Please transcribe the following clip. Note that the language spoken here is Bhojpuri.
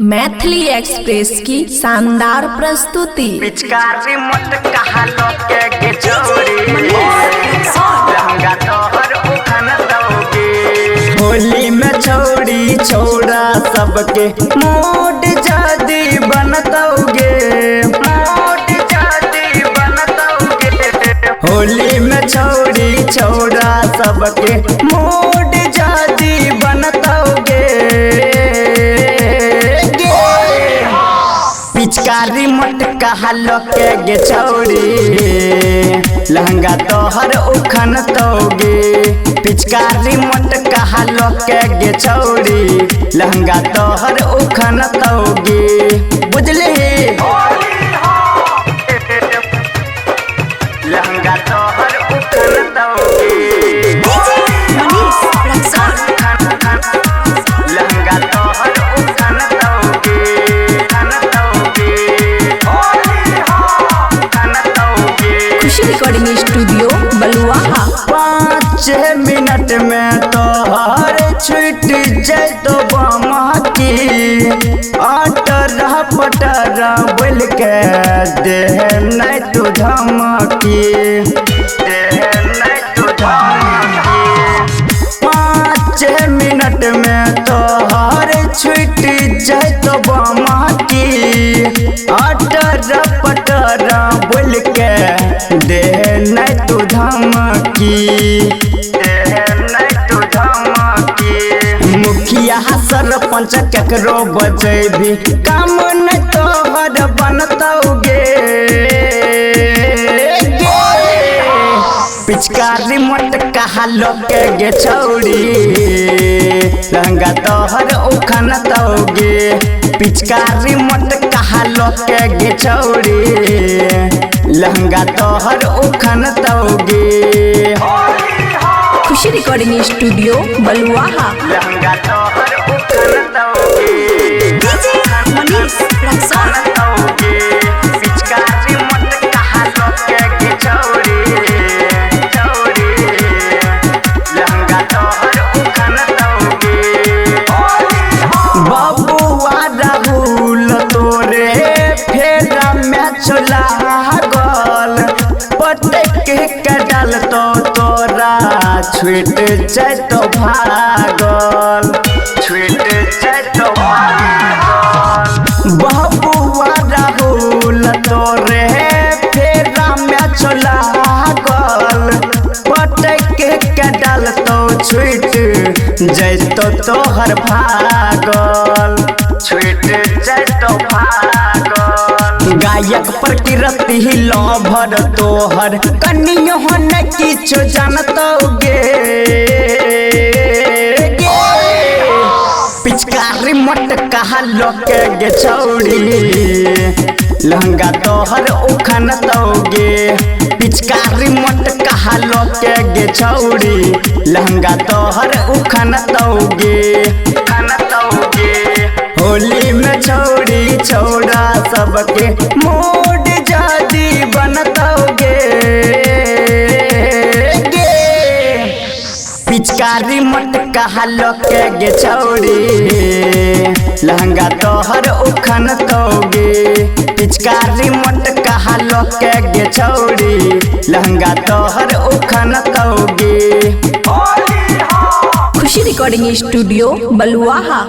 मैथिली एक्सप्रेस की शानदार प्रस्तुति। पिचकारी मत कहा के चोरी लहंगा तोहर उखन दोगे। होली में छोड़ी छोड़ा सबके मोट जादी बनतोगे, मोट जादी बनतोगे। होली में छोड़ी छोड़ा सबके मोट जादी बनतोगे। पिचकारी मत कहा के छौरी लहंगा तोहर उखन तोगे। पिचकारी मत कहा के छौरी लहंगा तोहर उखन तोगे। बुझले लहंगा तोहर उखन तोगे। लहंगा तोहर उखन तोगे। खुशी रिकॉर्डिंग स्टूडियो बलुआहा। 5 मिनट में तोहर छूट जाए तो बमकी। अटरा पटरा बोल के दे नहीं तू धमकी, दे नहीं तू धमकी। 5 मिनट में तोहर छूट जाए तो बमकी। अटरा पटरा बोल के दे नहीं तू धमकी, दे नहीं तू धमकी। मुखिया सरपंच केकरो बजेबी काम नहीं तोहर बनतोगे। पिचकारी मत कहा के छौरी लहंगा तोहर उखन तोगे। पिचकारी मत कहा के छौरी लहंगा तोहर उखन तोगे। खुशी रिकॉर्डिंग स्टूडियो बलुआहा। लहंगा तोहर उखन तोगे। पिचकारी मत कहा के छौरी लहंगा तोहर उखन तोगे। बबुआ राहुल तोरे फेरा में चला गल। पटक के डाल तो तोरा छूट जाए तो भागल, छूट जाए तो भागल। बबुआ राहुल तोरे फेरा में चला गल। पटक के डाल तो छूट जाए तो तोहर भागल, छूट जाए तो भागल। गायक प्रकृति लभर तोहर कनियो न किछो जानतोगे। पिचकारी मत कहा के छौरी लहंगा तोहर उखन तोगे। पिचकारी मत कहा के छौरी लहंगा तोहर उखन तोगे, उखन तोगे। होली में छोड़ी छोड़ा सबके मोड जादी बनतोगे। पिचकारी मत कहा के छौरी लहंगा तोहर उखन तोगे। पिचकारी मत कहा के छौरी लहंगा तोहर उखन तोगे। खुशी रिकॉर्डिंग स्टूडियो बलुआहा।